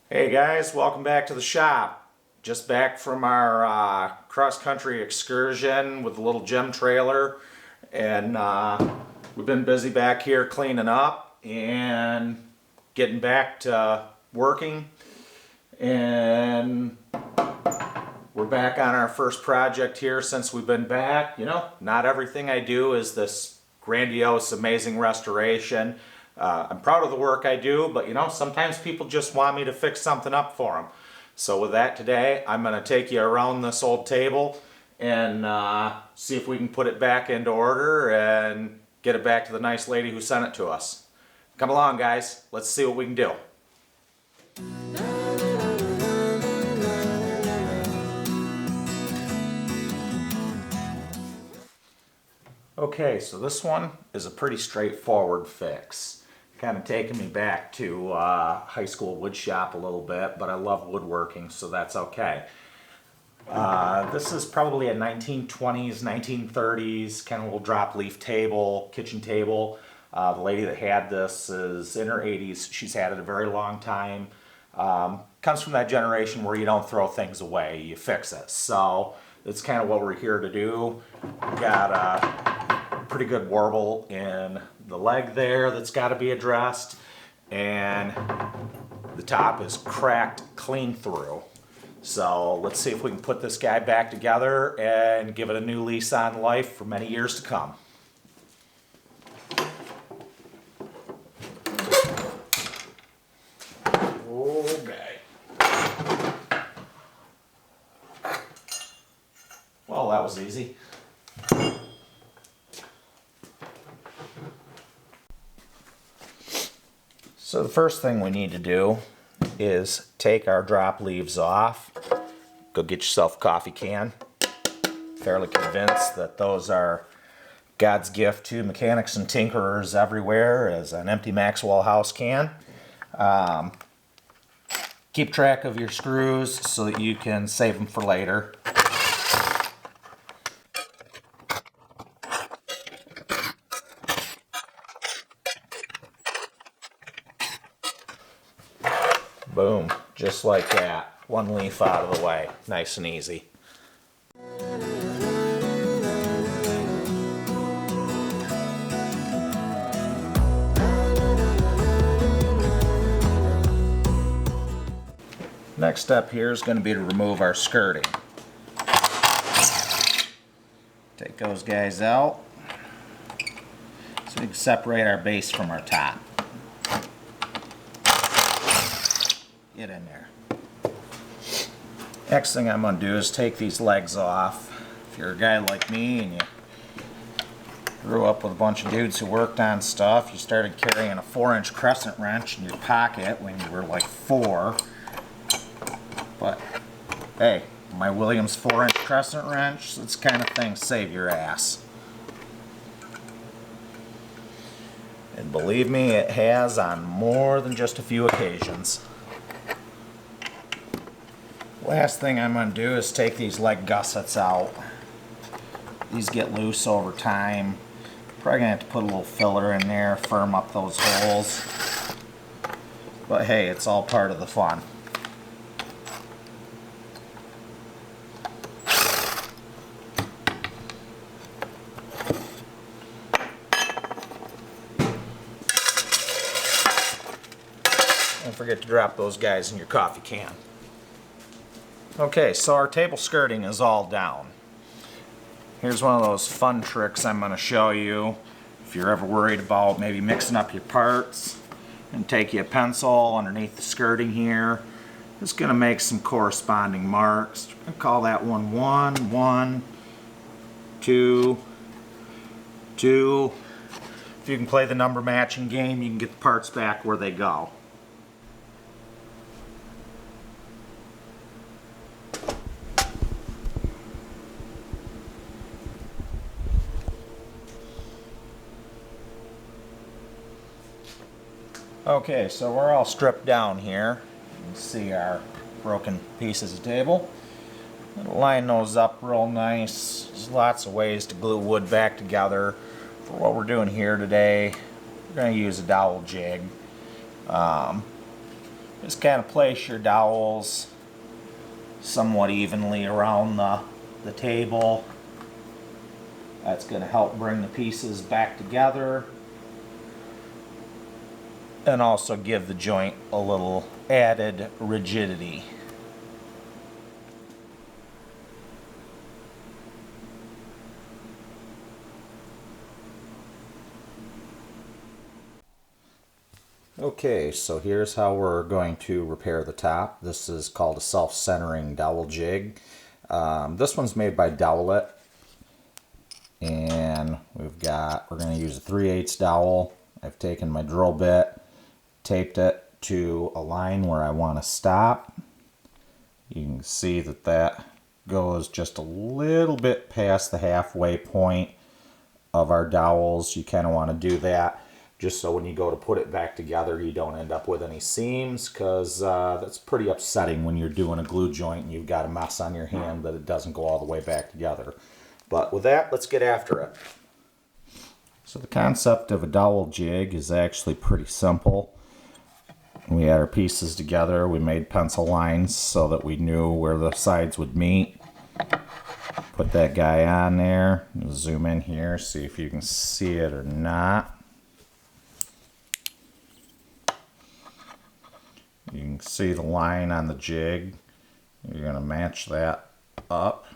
Hey guys, welcome back to the shop. Just back from our cross-country excursion with the little gym trailer, and we've been busy back here cleaning up and getting back to working, and we're back on our first project here since we've been back. You know, not everything I do is this grandiose, amazing restoration. I'm proud of the work I do, but you know, sometimes people just want me to fix something up for them. So with that today, I'm going to take you around this old table and see if we can put it back into order and get it back to the nice lady who sent it to us. Come along, guys. Let's see what we can do. Okay, so this one is a pretty straightforward fix. Kind of taking me back to high school wood shop a little bit, but I love woodworking, so that's okay. This is probably a 1920s, 1930s kind of little drop leaf table, kitchen table. The lady that had this is in her 80s. She's had it a very long time. Comes from that generation where you don't throw things away, you fix it. So that's kind of what we're here to do. We got a pretty good warble in the leg there that's got to be addressed, and the top is cracked clean through. So let's see if we can put this guy back together and give it a new lease on life for many years to come. Okay. Well, that was easy. So the first thing we need to do is take our drop leaves off. Go get yourself a coffee can. Fairly convinced that those are God's gift to mechanics and tinkerers everywhere as an empty Maxwell House can. Keep track of your screws so that you can save them for later. Boom, just like that. One leaf out of the way, nice and easy. Next step here is going to be to remove our skirting. Take those guys out so we can separate our base from our top. Get in there. Next thing I'm going to do is take these legs off. If you're a guy like me and you grew up with a bunch of dudes who worked on stuff, you started carrying a 4-inch crescent wrench in your pocket when you were like 4. But hey, my Williams 4-inch crescent wrench, this kind of thing save your ass. And believe me, it has on more than just a few occasions. Last thing I'm going to do is take these leg gussets out. These get loose over time. Probably going to have to put a little filler in there, firm up those holes. But hey, it's all part of the fun. Don't forget to drop those guys in your coffee can. Okay, so our table skirting is all down. Here's one of those fun tricks I'm going to show you. If you're ever worried about maybe mixing up your parts, and take you a pencil underneath the skirting here. Just going to make some corresponding marks. I'll call that one 1, 1, 2, 2. If you can play the number matching game, you can get the parts back where they go. Okay, so we're all stripped down here. You can see our broken pieces of table. Line those up real nice. There's lots of ways to glue wood back together. For what we're doing here today, we're going to use a dowel jig. Just kind of place your dowels somewhat evenly around the table. That's going to help bring the pieces back together and also give the joint a little added rigidity. Okay, so here's how we're going to repair the top. This is called a self-centering dowel jig. This one's made by Dowlet, and we're going to use a 3/8 dowel. I've taken my drill bit, taped it to a line where I want to stop. You can see that that goes just a little bit past the halfway point of our dowels. You kind of want to do that just so when you go to put it back together you don't end up with any seams, because that's pretty upsetting when you're doing a glue joint and you've got a mess on your hand that it doesn't go all the way back together. But with that, let's get after it. So the concept of a dowel jig is actually pretty simple. We had our pieces together, we made pencil lines so that we knew where the sides would meet. Put that guy on there, zoom in here, see if you can see it or not. You can see the line on the jig. You're going to match that up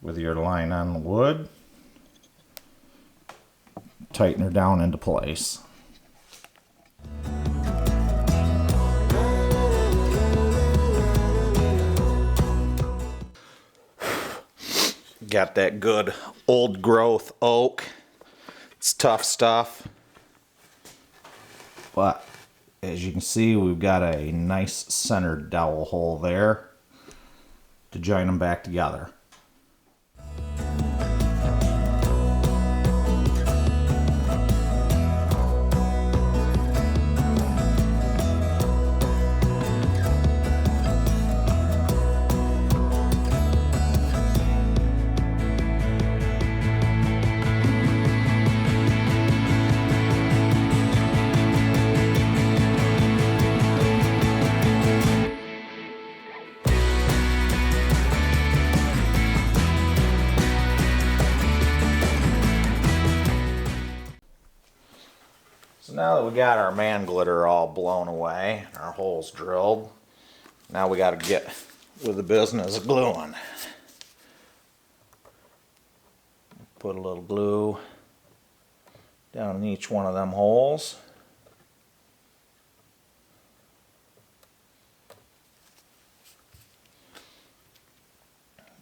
with your line on the wood. Tighten her down into place. Got that good old growth oak. It's tough stuff. But as you can see, we've got a nice centered dowel hole there to join them back together. So now that we got our man glitter all blown away, our holes drilled, now we got to get with the business of gluing. Put a little glue down in each one of them holes.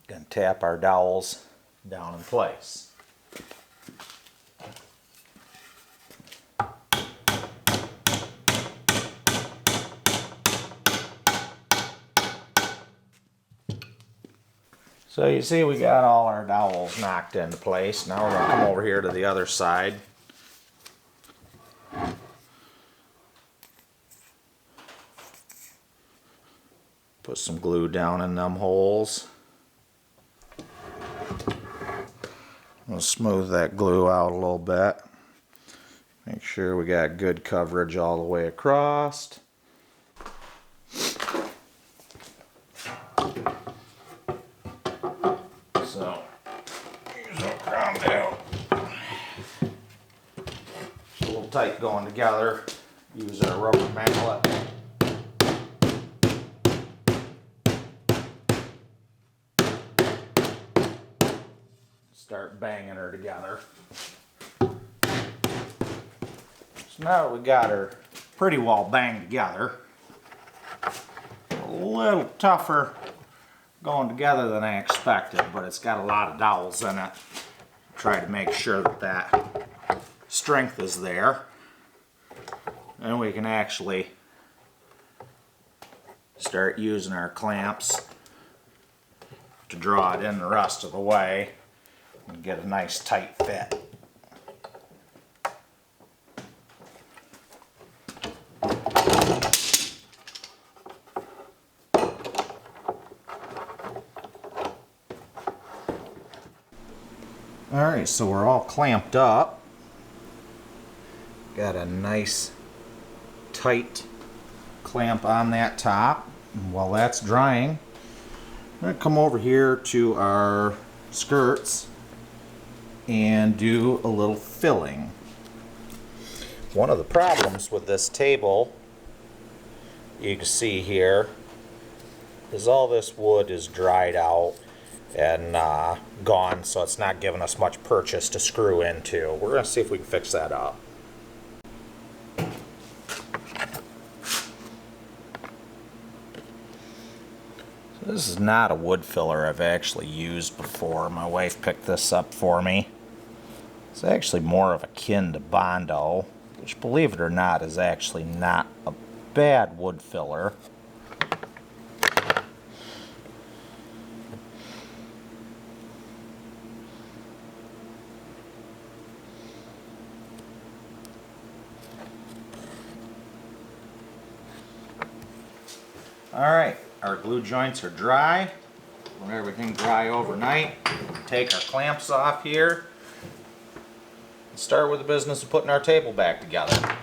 Gonna tap our dowels down in place. So you see we got all our dowels knocked into place. Now we're going to come over here to the other side. Put some glue down in them holes. We'll smooth that glue out a little bit. Make sure we got good coverage all the way across. So, here's what we're going to do. It's a little tight going together. Use our rubber mallet. Start banging her together. So now that we got her pretty well banged together, a little tougher going together than I expected, but it's got a lot of dowels in it. Try to make sure that that strength is there, and we can actually start using our clamps to draw it in the rest of the way and get a nice tight fit. Alright, so we're all clamped up. Got a nice tight clamp on that top. And while that's drying, I'm going to come over here to our skirts and do a little filling. One of the problems with this table, you can see here, is all this wood is dried out and gone, so it's not giving us much purchase to screw into. We're going to see if we can fix that up. This is not a wood filler I've actually used before. My wife picked this up for me. It's actually more of akin to Bondo, which, believe it or not, is actually not a bad wood filler. Alright, our glue joints are dry. Let everything dry overnight. Take our clamps off here. Start with the business of putting our table back together.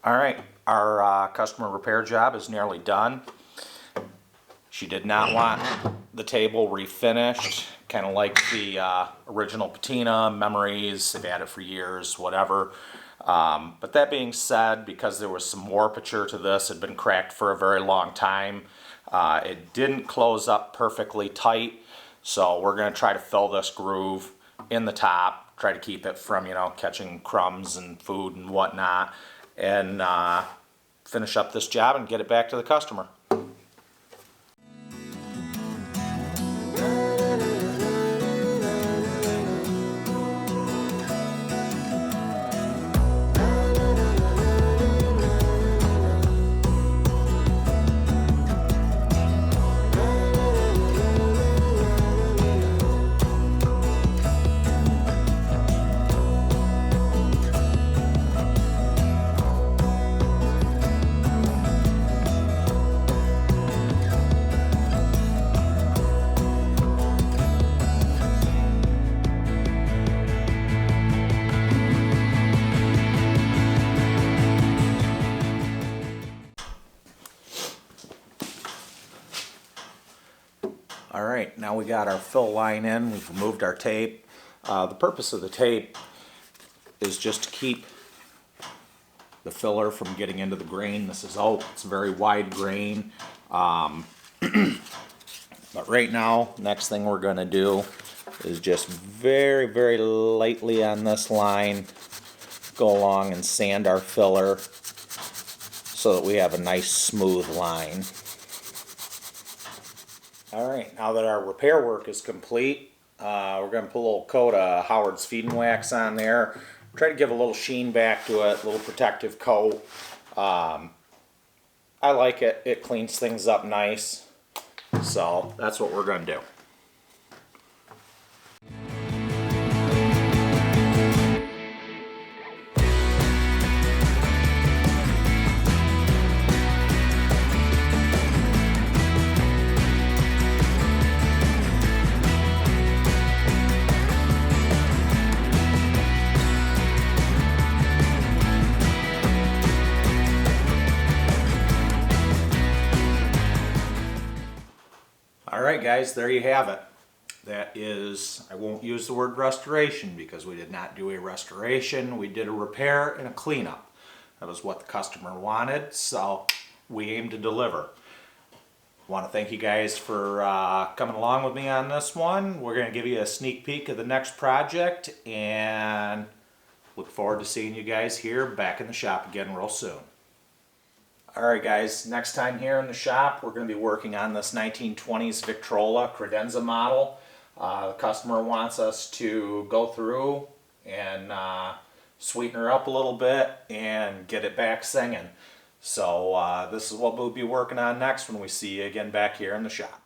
Alright, our customer repair job is nearly done. She did not want the table refinished, kind of like the original patina, memories, they've had it for years, whatever. But that being said, because there was some warpature to this, it had been cracked for a very long time, it didn't close up perfectly tight, so we're going to try to fill this groove in the top, try to keep it from, catching crumbs and food and whatnot, and finish up this job and get it back to the customer. Alright, now we got our fill line in, we've removed our tape. The purpose of the tape is just to keep the filler from getting into the grain. This is oak, it's a very wide grain. But right now, next thing we're going to do is just very, very lightly on this line, go along and sand our filler so that we have a nice smooth line. Alright, now that our repair work is complete, we're going to put a little coat of Howard's Feeding Wax on there. Try to give a little sheen back to it, a little protective coat. I like it, it cleans things up nice. So that's what we're going to do. right, guys, there you have it. That is, I won't use the word restoration because we did not do a restoration. We did a repair and a cleanup. That was what the customer wanted, so we aim to deliver. I want to thank you guys for coming along with me on this one. We're going to give you a sneak peek of the next project and look forward to seeing you guys here back in the shop again real soon. Alright guys, next time here in the shop we're going to be working on this 1920s Victrola credenza model. The customer wants us to go through and sweeten her up a little bit and get it back singing. So this is what we'll be working on next when we see you again back here in the shop.